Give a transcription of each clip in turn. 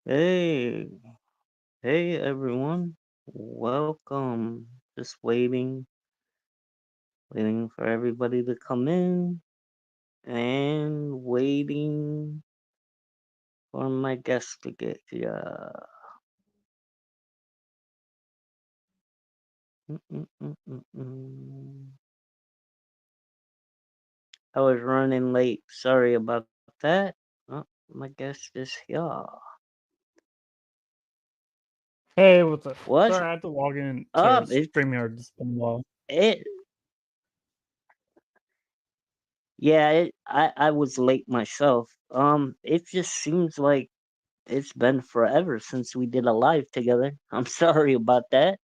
Hey, hey everyone. Welcome. Just waiting for everybody to come in and waiting for my guest to get here. Mm. I was running late. Sorry about that. Oh, my guest is here. Hey, what's up? What's Sorry, I had to log in to up? StreamYard. It's been a while. It yeah, I was late myself. It just seems like it's been forever since we did a live together. I'm sorry about that.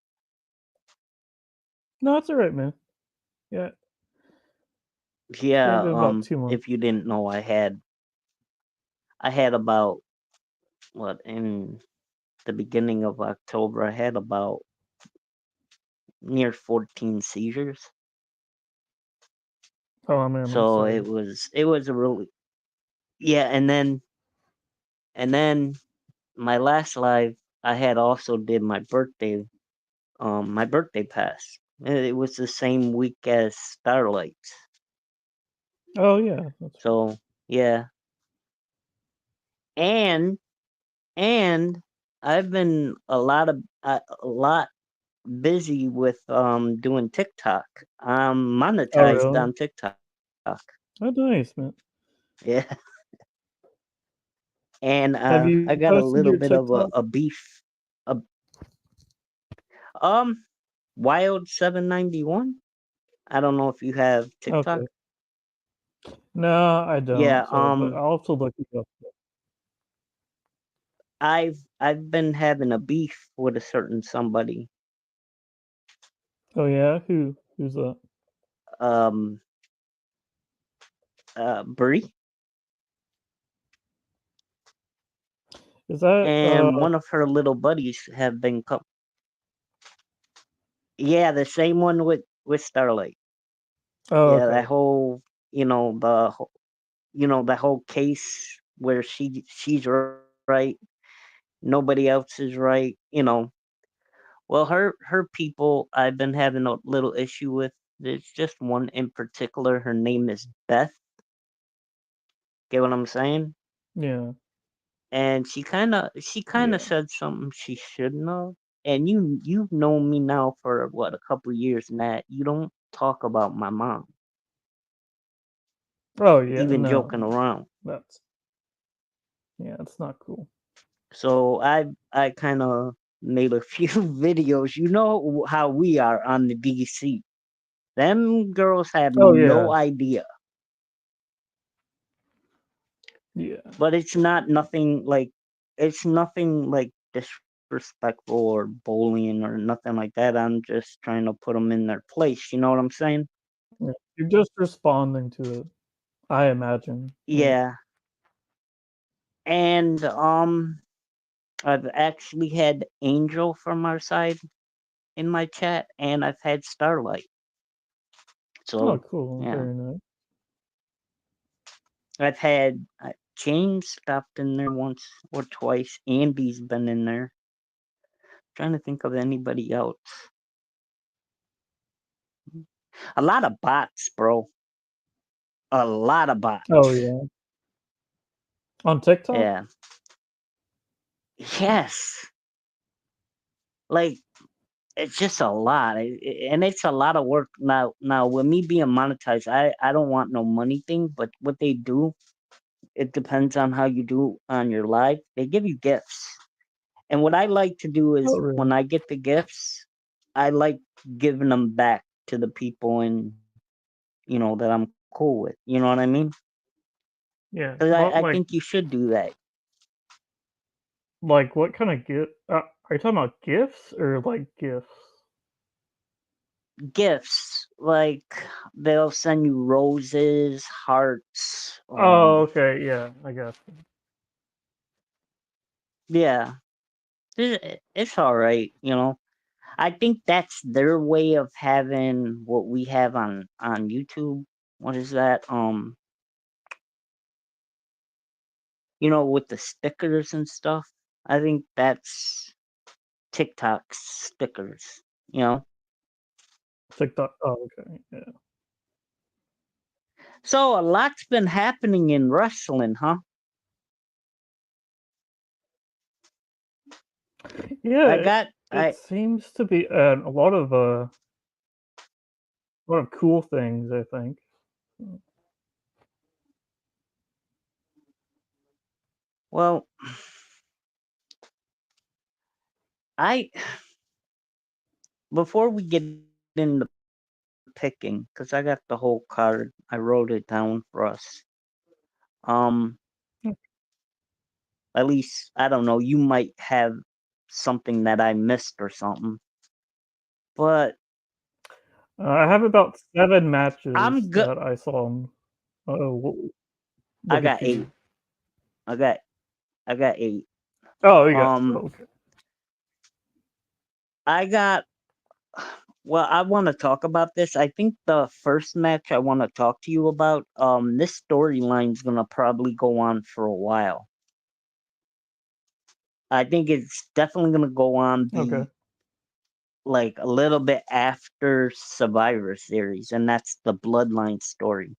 No, it's alright, man. Yeah, it's only Yeah, been about 2 months. if you didn't know, I had about what in the beginning of October, I had about near 14 seizures. Oh, man, I'm So sorry. it was a really yeah, and then my last live I had also did my birthday pass. It was the same week as Starlight. Oh, yeah, that's right. So, yeah. And and I've been a lot busy with doing TikTok. I'm Oh, monetized really? on TikTok. Oh, nice, man. Yeah, and Have I you got a posted little your bit of a, TikTok? a beef. A, um, Wild 791. I don't know if you have TikTok. Okay. No, I Yeah, don't. So, but I'll have to look you up. I've been having a beef with a certain somebody. Oh, yeah? Who's that? Um, Brie, Is that, and one of her little buddies have been yeah, the same one with Starlight. oh, Yeah, that okay. whole the whole case where she's right, nobody else is right. Well, her people I've been having a little issue with. There's just one in particular. Her name is Beth. Get what I'm saying? Yeah. And she kind of Yeah. said something she shouldn't have. And you've known me now for what, a couple years, Matt. You don't talk about my mom, Oh, yeah, even no, joking no. around. That's yeah, it's not cool. So I kind of made a few videos. You know how we are on the DC. Them girls have Oh, yeah. no idea, Yeah. but it's nothing like disrespectful or bullying or nothing like that. I'm just trying to put them in their place. You know what I'm saying? Yeah. You're just responding to it, I imagine. Yeah. Yeah. And I've actually had Angel from our side in my chat, and I've had Starlight. Oh, So cool. yeah, Very nice. I've had James stopped in there once or twice. Andy's been in there. Trying to think of anybody else. A lot of bots, bro. A lot of Oh, bots. yeah. On TikTok? Yeah. Yes. Like it's just a lot, and it's a lot of work. Now, with me being monetized, I don't want no money thing. But what they do, it depends on how you do on your live. They give you gifts, and what I like to do Oh, is really? when I get the gifts, I like giving them back to the people and that I'm cool with. You know what I mean? Yeah. Because I, What, I think you should do that. what kind of gift? Are you talking about gifts or like gifts? Gifts like they'll send you roses, hearts. Oh, okay. Yeah, I got you. Yeah, it's all right. I think that's their way of having what we have on YouTube. What is that? With the stickers and stuff. I think that's TikTok stickers, you know? TikTok. Oh, okay. Yeah. So a lot's been happening in wrestling, huh? Yeah, I got it I seems to be a lot of cool things, I think. well I before we get into picking, because I got the whole card. I wrote it down for us. Um Hmm. at least I don't know, you might have something that I missed or something. But I have about 7 matches I'm good. that I saw. I What got did you? 8. I got I got 8. Oh, you got. Oh, Um okay. I got well, I want to talk about this. I think the first match I want to talk to you about, this storyline's gonna probably go on for a while. I think it's definitely gonna go on Okay. be like a little bit after Survivor Series, and that's the Bloodline story.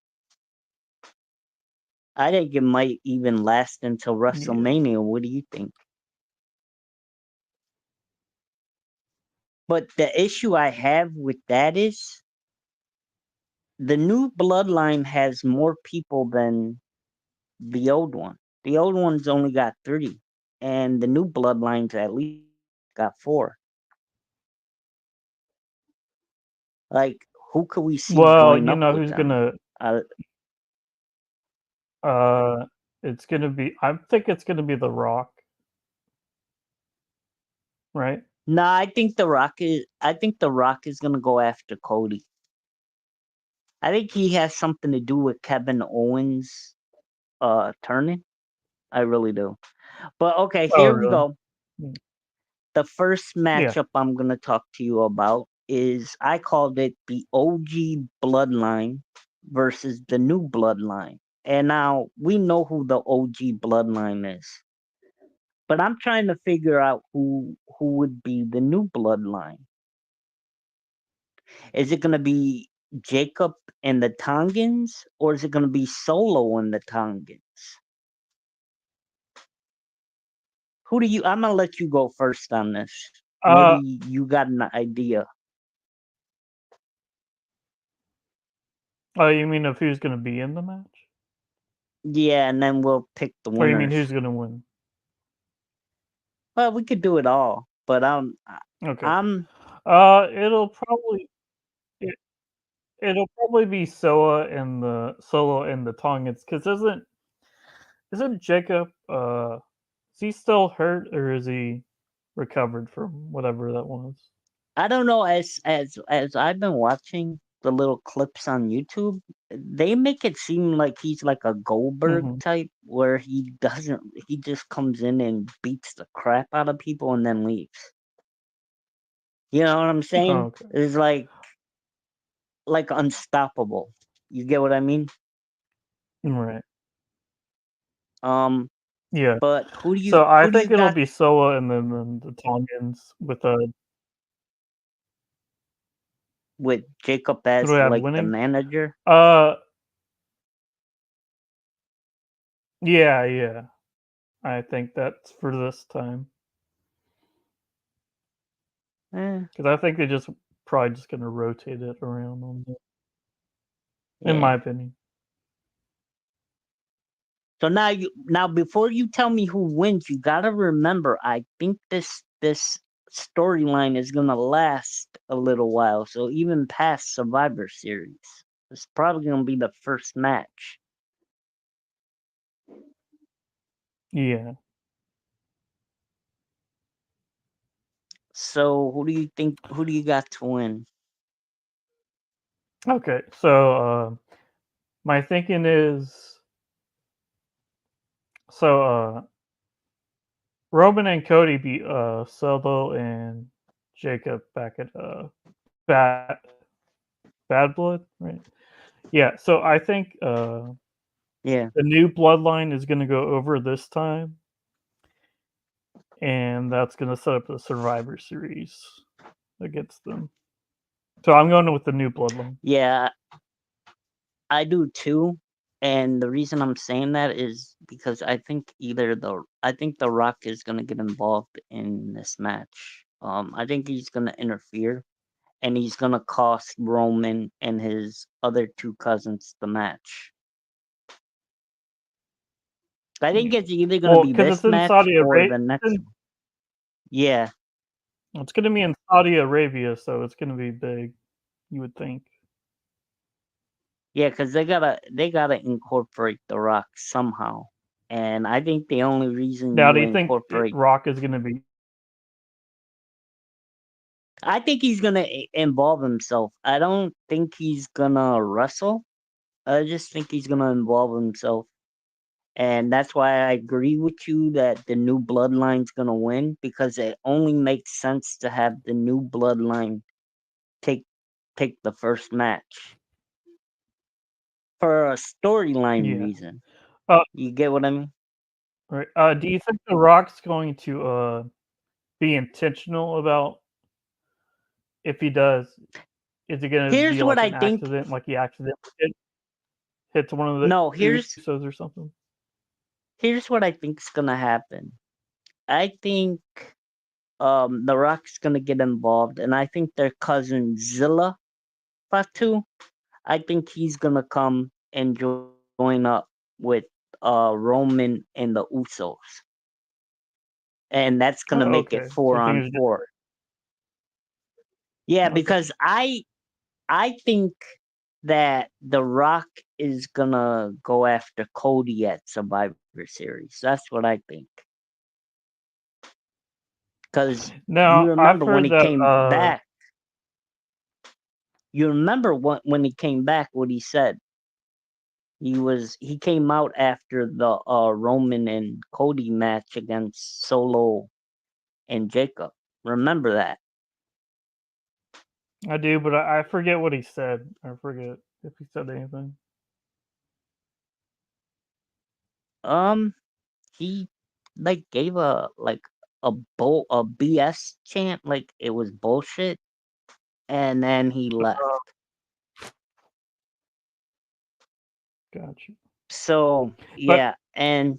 I think it might even last until Yeah. WrestleMania. What do you think? But the issue I have with that is the new Bloodline has more people than the old one. The old one's only got 3, and the new Bloodline's at least got 4. Like, who could we see Well, join you up know with who's them? gonna Uh, it's gonna be I think it's gonna be The Rock, right? nah, I think The Rock is gonna go after Cody. I think he has something to do with Kevin Owens turning. I really do. But okay, Oh, here we really? go. Mm. The first Yeah. matchup I'm gonna talk to you about is I called it the OG Bloodline versus the new Bloodline. And now we know who the OG Bloodline is. But I'm trying to figure out who would be the new Bloodline. Is it gonna be Jacob and the Tongans, or is it gonna be Solo and the Tongans? Who do you? I'm gonna let you go first on this. Uh, Maybe you got an idea. oh, you mean of who's gonna be in the match? Yeah, and then we'll pick the Or you mean winners. who's gonna win? Well, we could do it all, but Okay. I'm Uh, it'll probably it, it'll probably be Solo and the Tongans because isn't Jacob is he still hurt or is he recovered from whatever that was? I don't know. As I've been watching the little clips on YouTube, they make it seem like he's like a Goldberg Hmm. type, where he just comes in and beats the crap out of people and then leaves. You know what I'm Oh, saying? okay. It's like unstoppable. You get what I mean? Right. Um, Yeah. but So I who do you think it'll got be Solo and then the Tongans with with Jacob who do as I have like the winning? manager? Uh, yeah, yeah. I think that's for this time Eh, because I think they just probably just gonna rotate it around on the, in my yeah. opinion. So now before you tell me who wins, you gotta remember I think this storyline is gonna last a little while. So even past Survivor Series, it's probably gonna be the first match. Yeah. So who do you got to win? Okay. So my thinking is so Roman and Cody beat Solo and Jacob back at Bad Bad Blood, right? Yeah. So I think Yeah. the new bloodline is gonna go over this time. and that's going to set up the Survivor Series against them. So I'm going with the new Bloodline. Yeah, I do too. And the reason I'm saying that is because I think The Rock is gonna get involved in this match. I think he's gonna interfere, and he's gonna cost Roman and his other two cousins the match. I think it's either gonna Well, be because this it's in match Saudi or Arabia. the next one. Yeah, It's going to be in Saudi Arabia, so it's going to be big. You would think. yeah, because they gotta incorporate The Rock somehow, and I think the only reason Now, you do you think incorporate Rock is going to be? I think he's gonna involve himself. I don't think he's gonna wrestle. I just think he's gonna involve himself, and that's why I agree with you that the new bloodline's gonna win, because it only makes sense to have the new bloodline take the first match for a storyline Yeah. reason. Uh, You get what I mean? right. Do you think The Rock's going to be intentional about if he does? Is it going to Here's be what like I an think. accident, like he accidentally hits one of the No, Usos or something? here's what I think's gonna happen. I think The Rock's gonna get involved, and I think their cousin Zilla Fatu, I think he's gonna come and join up with Roman and the Usos, and that's gonna Oh, make it okay. So 4 you think on it's 4. Yeah, okay? because I think that The Rock is gonna go after Cody at Survivor Series. That's what I think. Because you Now I've remember when heard he that. came back. You remember when he came back, what he said. He came out after the Roman and Cody match against Solo and Jacob. Remember that? I do, but I forget what he said. I forget if he said anything. He like gave a BS chant, like it was bullshit, and then he left. Gotcha. So But yeah, and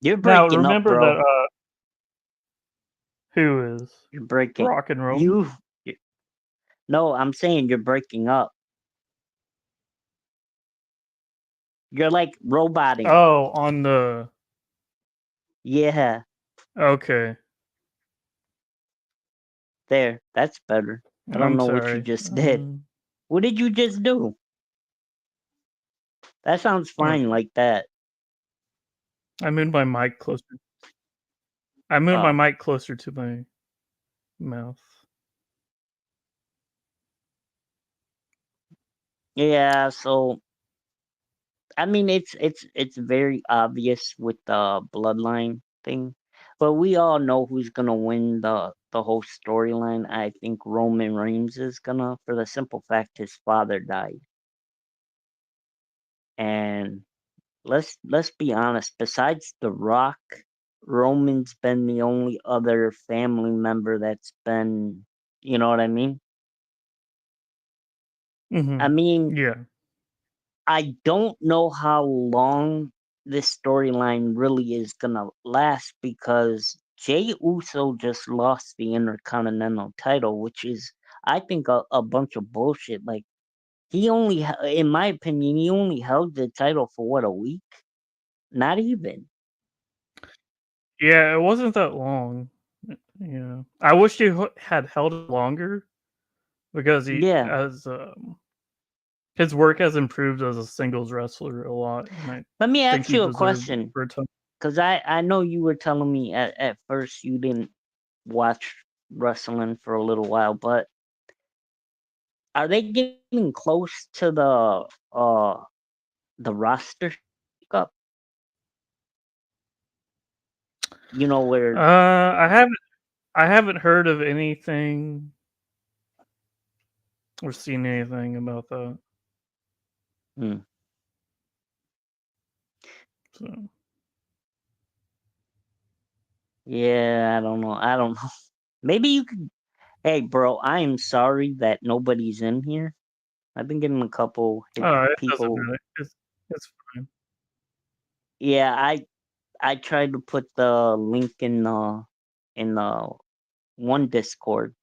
you're now breaking up, remember that bro. who is You're breaking Rock and Roman? you. No, I'm saying you're breaking up. You're like roboting. Oh, on the Yeah, okay. there. That's better. I don't I'm know what you sorry. just did. What did you just do? That sounds fine Okay. like that. I moved my mic closer. I moved my Oh, mic closer to my mouth. yeah. So I mean, it's very obvious with the bloodline thing, but we all know who's gonna win the whole storyline. I think Roman Reigns is gonna, for the simple fact his father died, and let's be honest. Besides The Rock, Roman's been the only other family member that's been, you know what I mean? I mean, Yeah. I don't know how long this storyline really is gonna last, because Jey Uso just lost the Intercontinental title, which is, I think, a bunch of bullshit. Like, in my opinion, he only held the title for what, a week? Not even. Yeah, it wasn't that long. Yeah. I wish he had held it longer because he Yeah. has his work has improved as a singles wrestler a lot, and I Let me think ask he you a deserved question, for a time. because I know you were telling me at first you didn't watch wrestling for a little while, but are they getting close to the roster up? You know where? I haven't heard of anything or seen anything about that. Hmm. So Yeah, I don't know. I don't know. Maybe you could. Hey, bro, I am sorry that nobody's in here. I've been getting a couple It doesn't people. matter. It's fine. Yeah, I tried to put the link in the one Discord,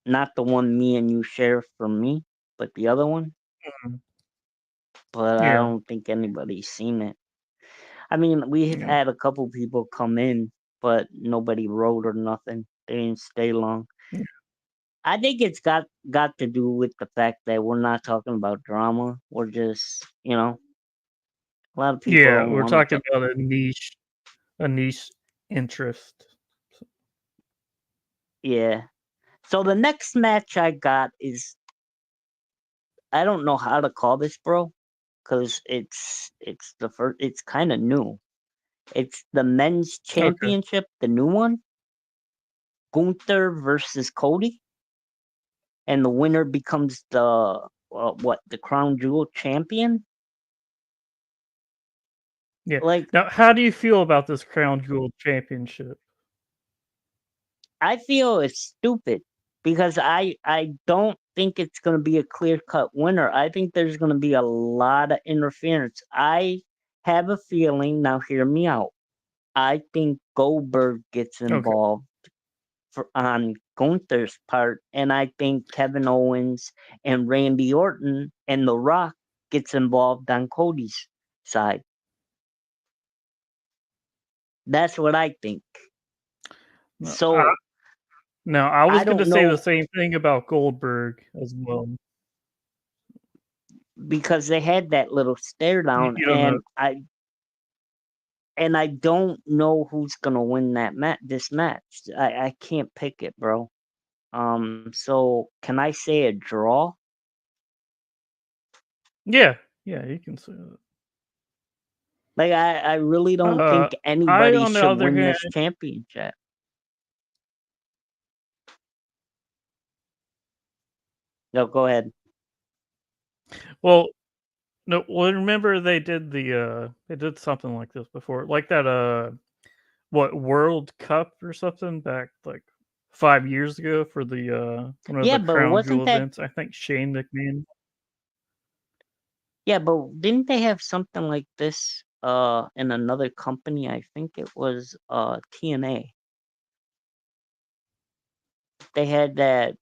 not the one me and you share from me, but the other one. Mhm. But I Yeah, don't think anybody's seen it. I mean, we've yeah, had a couple people come in, but nobody wrote or nothing. They didn't stay long. yeah. I think it's got to do with the fact that we're not talking about drama. We're just, a lot of people Yeah, don't we're want to talking talk. about a niche interest. So Yeah. So the next match I got is, I don't know how to call this, bro, because it's the first. It's kind of new. It's the men's okay. championship, the new one. Gunther versus Cody, and the winner becomes the crown jewel champion. Yeah. Like, Now, how do you feel about this Crown Jewel Championship? I feel it's stupid because I don't think it's going to be a clear cut winner. I think there's going to be a lot of interference. I have a feeling. Now, hear me out. I think Goldberg gets Okay. involved on Gunther's part, and I think Kevin Owens and Randy Orton and The Rock gets involved on Cody's side. That's what I think. No, So now, I I was gonna don't say the know, same thing about Goldberg as well. because they had that little stare down, You don't know. and I don't know who's gonna win this match. I can't pick it, bro. So can I say a draw? Yeah, yeah, you can say that. Like, I really don't Uh, think I, anybody on the should other win hand, this championship. No, go ahead. well, no, well, remember they did something like this before, like that, what, World Cup or something back, like, 5 years ago for the, one of Yeah, the but Crown wasn't Jewel that events. I think Shane McMahon. yeah, but didn't they have something like this in another company? I think it was TNA. They had that,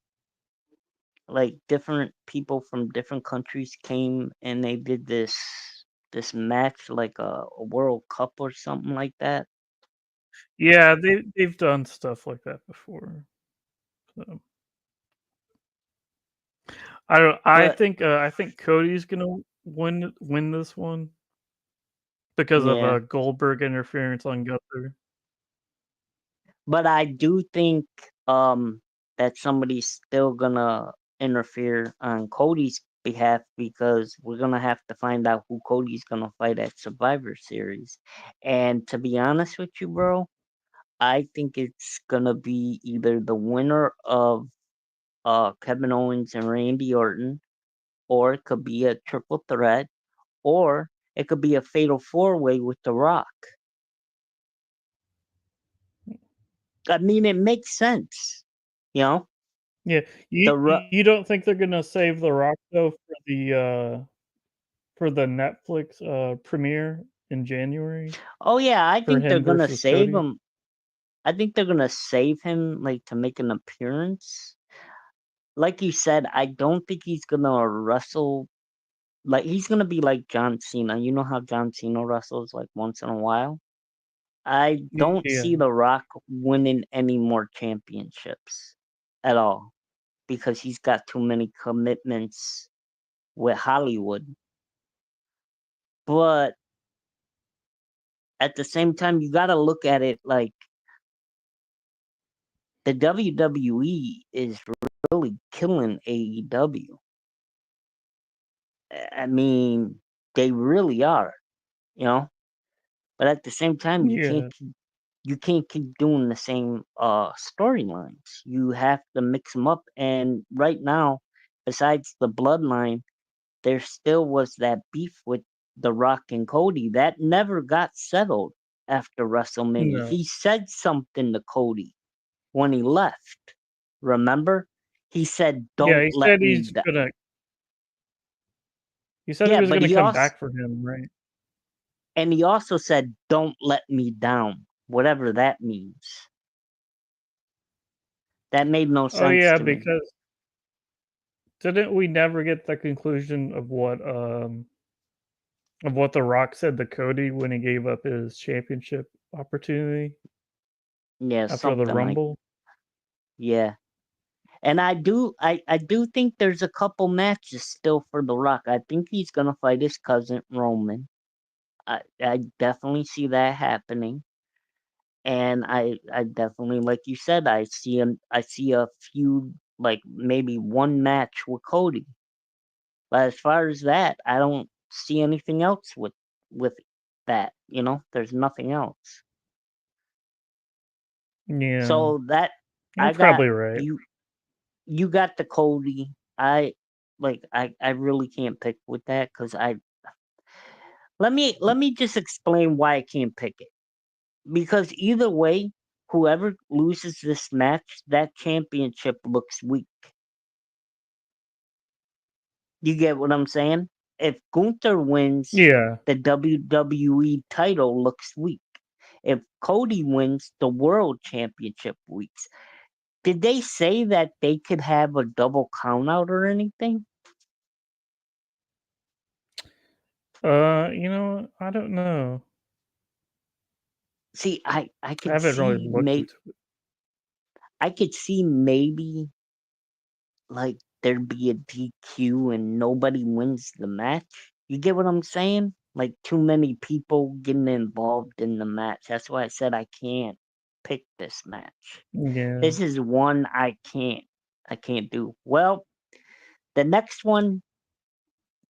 like, different people from different countries came and they did this match, like a World Cup or something like that. Yeah, they've done stuff like that before, so I don't But I think Cody's gonna win this one because of, yeah, Goldberg interference on Gunther. but I do think um that somebody's still gonna interfere on Cody's behalf, because we're gonna have to find out who Cody's gonna fight at Survivor Series. And to be honest with you, bro, I think it's gonna be either the winner of Kevin Owens and Randy Orton, or it could be a triple threat, or it could be a fatal four way with The Rock. I mean, it makes sense, you know. Yeah, The Rock. you don't think they're gonna save The Rock though for the Netflix, premiere in January Oh yeah, I for think they're him gonna versus save Cody? him. I think they're gonna save him, like, to make an appearance. Like you said, I don't think he's gonna wrestle. Like, he's gonna be like John Cena. You know how John Cena wrestles like once in a while. I don't see Yeah. The Rock winning any more championships at all, because he's got too many commitments with Hollywood. But at the same time, you got to look at it like the WWE is really killing AEW. I mean, they really are, you know. But at the same time, Yeah. you can't keep doing the same storylines. You have to mix them up. And right now, besides the bloodline, there still was that beef with The Rock and Cody that never got settled. after WrestleMania. No. He said something to Cody when he left. Remember? He said, Yeah, "Don't he let said me he's down." gonna. He said he Yeah, was but gonna he come also back for him, right? said, "Don't let me down," whatever that means. That made no Oh sense yeah, to me. because didn't we never get the conclusion of what The Rock said to Cody when he gave up his championship opportunity Yeah, after the something like Rumble? yeah. And I do think there's a couple matches still for The Rock. I think he's gonna fight his cousin Roman. I definitely see that happening. And I definitely, like you said, I see a few, like maybe one match with Cody. But as far as that, I don't see anything else with that. There's nothing else. Yeah, So that you're I got probably right. you got the Cody. I really can't pick with that because I let me just explain why I can't pick it. Because either way, whoever loses this match, that championship looks weak. You get what I'm saying? If Gunther wins, Yeah. the WWE title looks weak. If Cody wins, the world championship weeks. Did they say that they could have a double countout or anything? I don't know. See, I I could haven't really see looked into it. I could see maybe like there'd be a DQ and nobody wins the match. You get what I'm saying? Like too many people getting involved in the match. That's why I said I can't pick this match. Yeah. This is one I can't do. Well, the next one,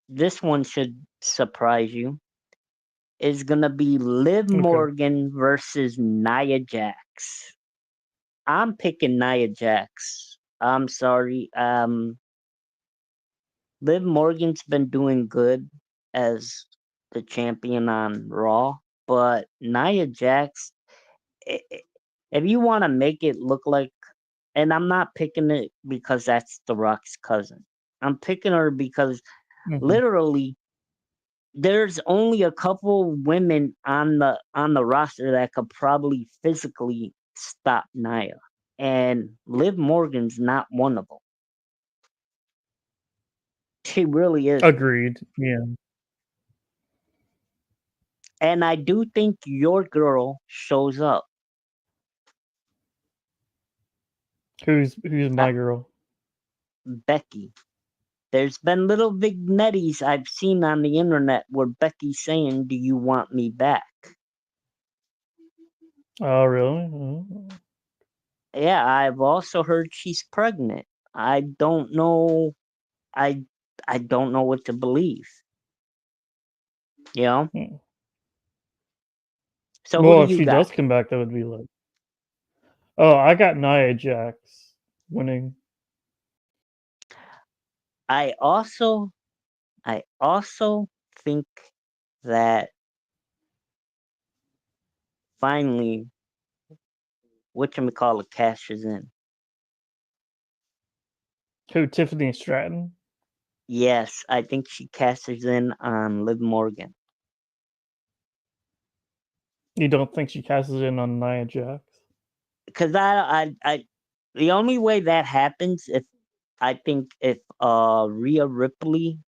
this one should surprise you, is gonna be Liv Okay. Morgan versus Nia Jax. I'm picking Nia Jax. I'm sorry. Liv Morgan's been doing good as the champion on Raw, but Nia Jax, if you want to make it look like, and I'm not picking it because that's The Rock's cousin. I'm picking her because Mhm. literally there's only a couple women on the roster that could probably physically stop Nia, and Liv Morgan's not one of them. She really isn't. Agreed. Yeah. And I do think your girl shows up. Who's Uh, my girl? Becky. There's been little vignettes I've seen on the internet where Becky's saying, "Do you want me back?" Oh, really? Oh. Yeah, I've also heard she's pregnant. I don't know. I I don't know what to believe. You know. Hmm. So who do Well, if you she got? does come back, that would be like, oh, I got Nia Jax winning. I also I also think that finally whatchamacallit cashes in. Who? Tiffany Stratton? Yes, I think she cashes in on Liv Morgan. You don't think she cashes in on Nia Jax? Because the only way that happens if Rhea Ripley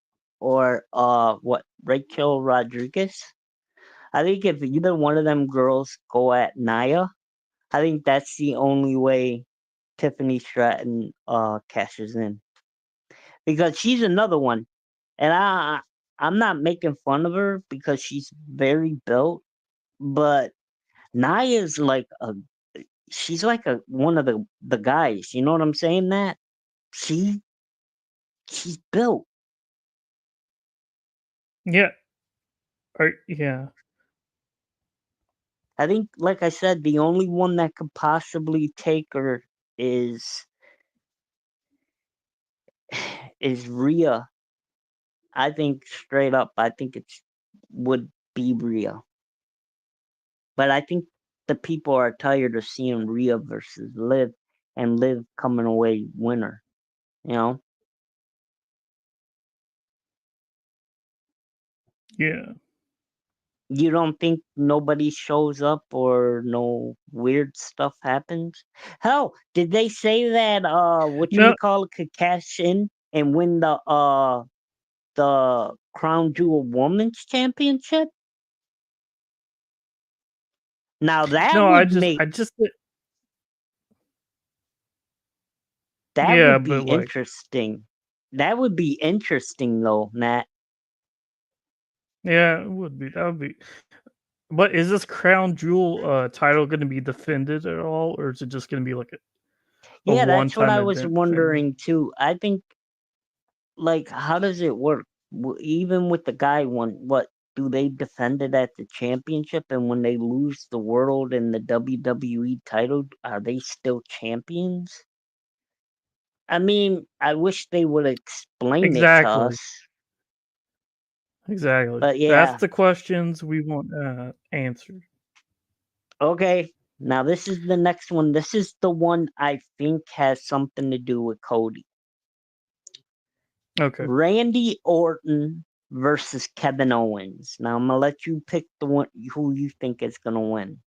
or what Raquel Rodriguez. I think if either one of them girls go at Nia, I think that's the only way Tiffany Stratton cashes in, because she's another one, and I'm not making fun of her because she's very built, but Nia's like a she's like a one of the guys. You know what I'm saying? That she she's built. Yeah. Yeah. I think, like I said, the only one that could possibly take her is is Rhea. I think straight up, I think it's would be Rhea. But I think the people are tired of seeing Rhea versus Liv and Liv coming away winner. You know? Yeah. You don't think nobody shows up or no weird stuff happens? Hell, did they say that No, could cash in and win the Crown Jewel Women's Championship? Now that no, would make that yeah, would be but like, interesting. That would be interesting though, Nat. yeah, it would be. That would be. But is this crown jewel title going to be defended at all, or is it just going to be like a Yeah, one that's what time I was event thing? wondering too. I think, like, how does it work? Even with the guy one, what do they defend it at the championship? And when they lose the world and the WWE title, are they still champions? I mean, I wish they would explain it to Exactly. us. Exactly. But That's yeah, the questions we want answered. okay. Now this is the next one. This is the one I think has something to do with Cody. Okay. Randy Orton versus Kevin Owens. Now I'm gonna let you pick the one who you think is gonna win.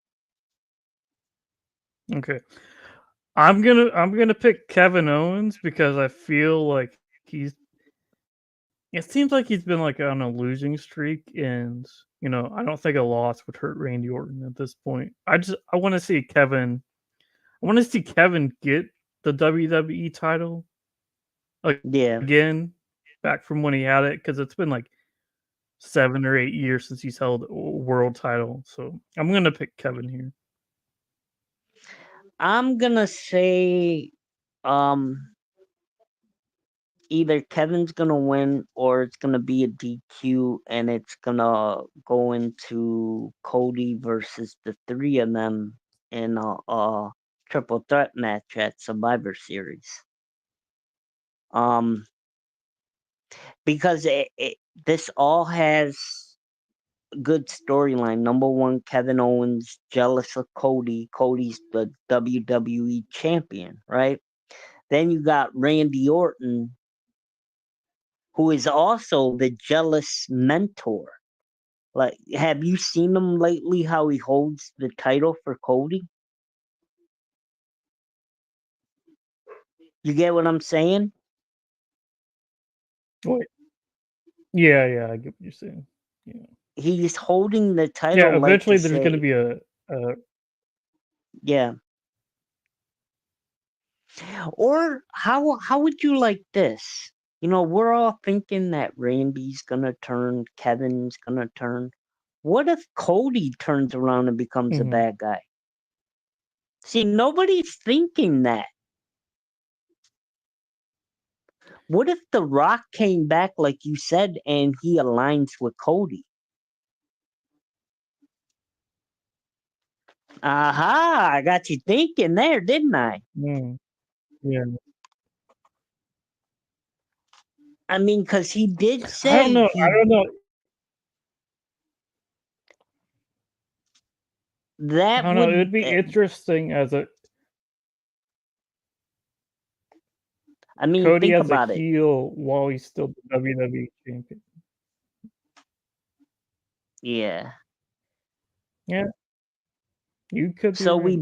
Okay. I'm gonna pick Kevin Owens because I feel like he's it seems like he's been like on a losing streak, and I don't think a loss would hurt Randy Orton at this point. I want to see Kevin. I want to see Kevin get the WWE title like Yeah, again, back from when he had it, because it's been like 7 or 8 years since he's held a world title. So I'm gonna pick Kevin here. I'm gonna say um either Kevin's gonna win or it's gonna be a DQ and it's gonna go into Cody versus the three of them in a triple threat match at Survivor Series. Um, because this all has good storyline. Number one, Kevin Owens jealous of Cody. Cody's the WWE champion, right? Then you got Randy Orton, who is also the jealous mentor. Like, have you seen him lately? How he holds the title for Cody? You get what I'm saying? Wait, yeah, I get what you're saying. Yeah, He's holding the yeah. title like to Eventually, there's gonna say, be a yeah. Or how would you like this? You know, we're all thinking that Randy's gonna turn, Kevin's gonna turn. What if Cody turns around and becomes a mhm. bad guy? See, nobody's thinking that. What if The Rock came back like you said and he aligns with Cody? Aha, I got you thinking there, didn't I? Mm, yeah. I mean, because he did I don't say know. I he don't know. I that don't know. It would would be interesting as a I mean, Cody think as a about it. heel while he's still the WWE champion. Yeah. Yeah, you could be So right.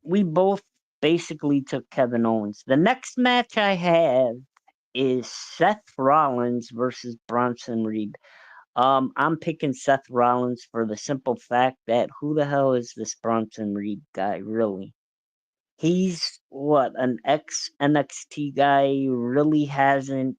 we both basically took Kevin Owens. The next match I have is Seth Rollins versus Bronson Reed. I'm picking Seth Rollins for the simple fact that who the hell is this Bronson Reed guy, really? He's what, an ex NXT guy, really hasn't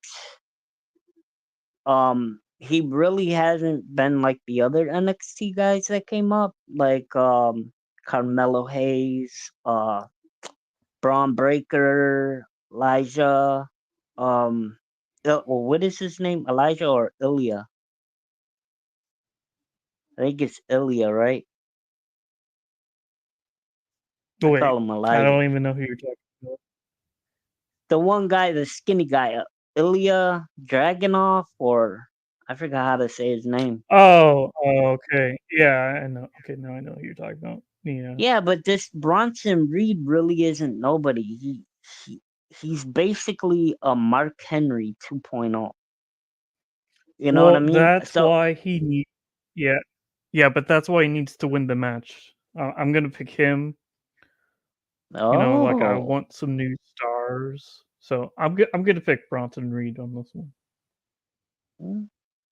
he really hasn't been like the other NXT guys that came up, like Carmelo Hayes, Braun Breaker, Elijah, well, what is his name? Elijah or Ilya? I think it's Ilya, right? I Wait, call him I Elijah. don't even know who you're talking about. The one guy, the skinny guy, Ilya Dragunov, or I forgot how to say his name. Oh, okay. Yeah, I know. Okay, now I know who you're talking about. Yeah. Yeah, but this Bronson Reed really isn't nobody. He he's basically a Mark Henry 2.0. You know what I Well, mean? that's So, why he need. Yeah, yeah, but that's why he needs to win the match. I'm gonna pick him. Like I oh, want some new stars, so I'm gonna pick Bronson Reed on this one. mm,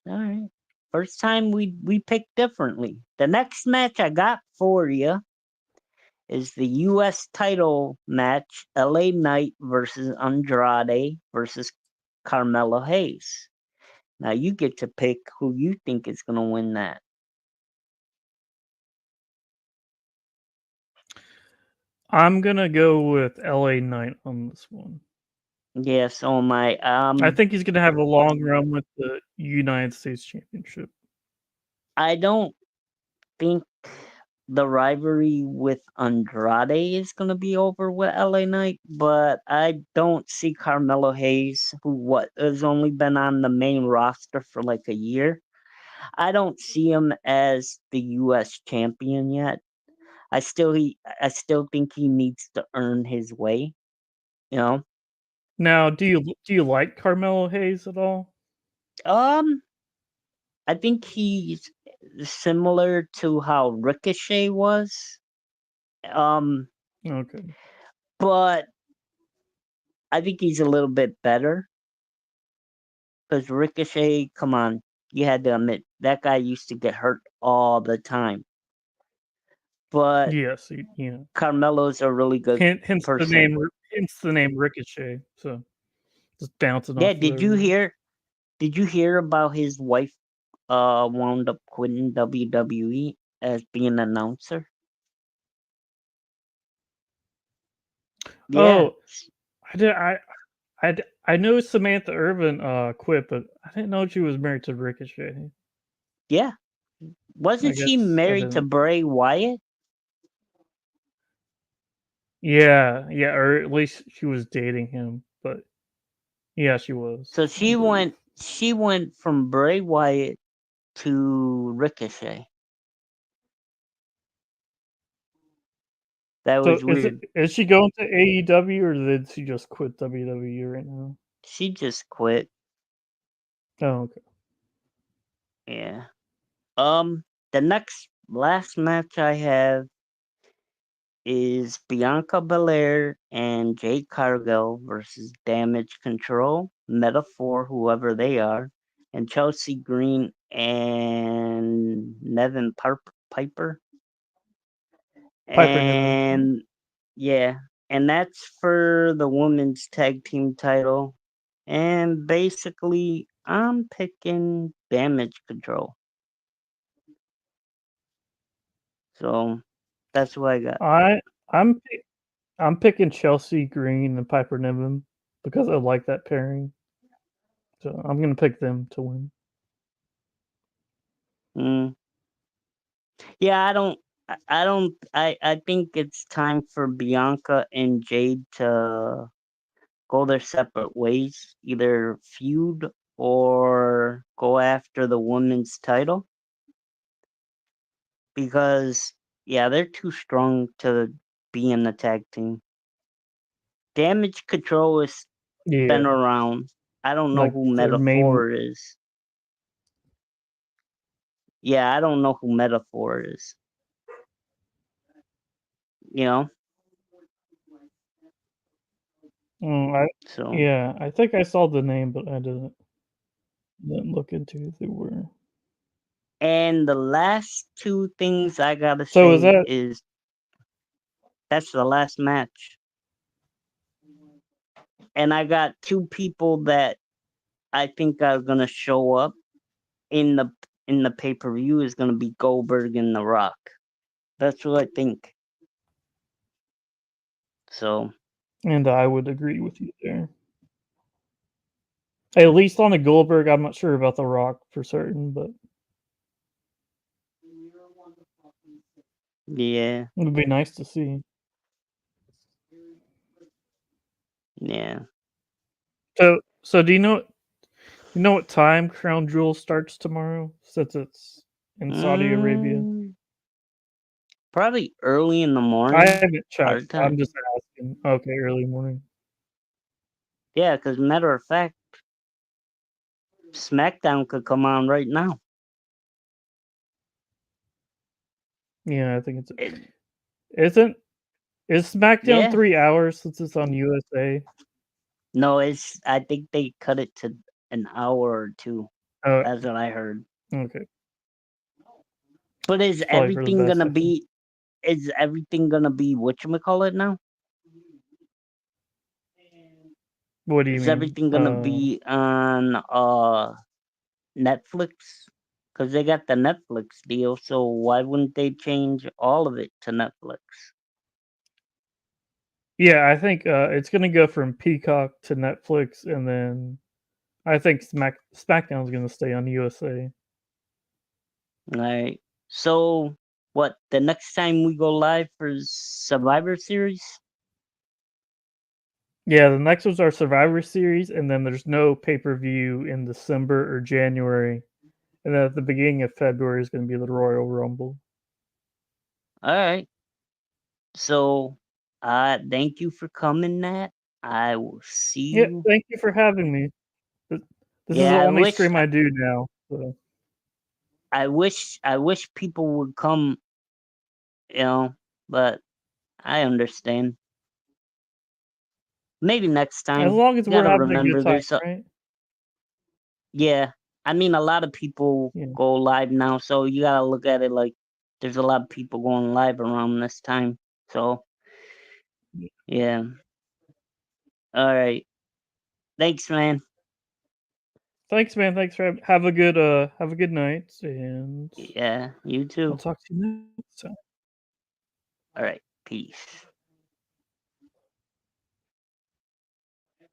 all right. First time we picked differently. The next match I got for you is the U.S. title match: L.A. Knight versus Andrade versus Carmelo Hayes. Now you get to pick who you think is gonna win that. I'm gonna go with LA Knight on this one. Yeah, so am I. I think he's gonna have a long run with the United States Championship. I don't think the rivalry with Andrade is gonna be over with LA Knight, but I don't see Carmelo Hayes, who has only been on the main roster for like a year. I don't see him as the US champion yet. I still think he needs to earn his way, you know. Now, do you like Carmelo Hayes at all? Um I think he's similar to how Ricochet was. Um Okay. but I think he's a little bit better because Ricochet, come on, you had to admit that guy used to get hurt all the time. But Yes, Carmelo's a really good hence the person. name Ricochet. So just bouncing Yeah, off of everyone. did you hear about his wife wound up quitting WWE as being an announcer? Yeah. Oh, I did. I know Samantha Irvin quit, but I didn't know she was married to Ricochet. Yeah. I Wasn't she guess I married to didn't. Bray Wyatt? Yeah, yeah, or at least she was dating him. But yeah, she was, So I believe. she went from Bray Wyatt to Ricochet. That So was weird. is she going to AEW or did she just quit WWE right now? She just quit. Oh, okay. Yeah. The next last match I have is Bianca Belair and Jade Cargill versus Damage Control, Metaphor, whoever they are, and Chelsea Green and Nevin Piper. Piper Niven. And yeah, and that's for the women's tag team title. And basically, I'm picking Damage Control. So that's what I got. I I'm pi- I'm picking Chelsea Green and Piper Niven because I like that pairing. So I'm gonna pick them to win. Mm. Yeah, I think it's time for Bianca and Jade to go their separate ways, either feud or go after the women's title. Because yeah, they're too strong to be in the tag team. Damage Control has Yeah, been around. I don't know like who their main. Metaphor is. Yeah, I don't know who Metaphor is. You know? I So Yeah, I think I saw the name, but I didn't look into who they were. and the last two things I gotta So is say that is that's the last match. And I got two people that I think are gonna show up in the pay per view is gonna be Goldberg and The Rock. That's what I think. So and I would agree with you there. At least on the Goldberg, I'm not sure about The Rock for certain, but yeah, it would be nice to see. yeah. So do you know You know what time Crown Jewel starts tomorrow? Since it's in Saudi Arabia. Probably early in the I morning. haven't checked. Hard time. I'm just asking. Okay, early morning. Yeah, because matter of fact, SmackDown could come on right now. Yeah, I think it's. It, Isn't is SmackDown yeah. 3 hours since it's on USA? No, it's. I think they cut it to an hour or two. Oh, That's what I heard. okay. But is It's probably for the everything best, gonna I think. be? Is everything gonna be whatchamacallit now? What do you Is mean? everything gonna be on Netflix? Because they got the Netflix deal, so why wouldn't they change all of it to Netflix? Yeah, I think it's gonna go from Peacock to Netflix, and then I think SmackDown's gonna stay on USA. Right. So what? The next time we go live for Survivor Series? Yeah, the next one's our Survivor Series, and then there's no pay per view in December or January, and then at the beginning of February is gonna be the Royal Rumble. All right. So, thank you for coming, Nat. I will see Yeah, you. thank you for having me. This is the Yeah, only stream I do now. So. I wish people would come, but I understand. Maybe next As time. long as You we're gotta having a good remember time, there's a right? yeah. I mean a lot of people Yeah. go live now, so you gotta look at it like there's a lot of people going live around this time. So yeah. All right. Thanks, man. Thanks, man. Thanks for have a good night, and Yeah, you I'll too. talk to you next time. All right. Peace.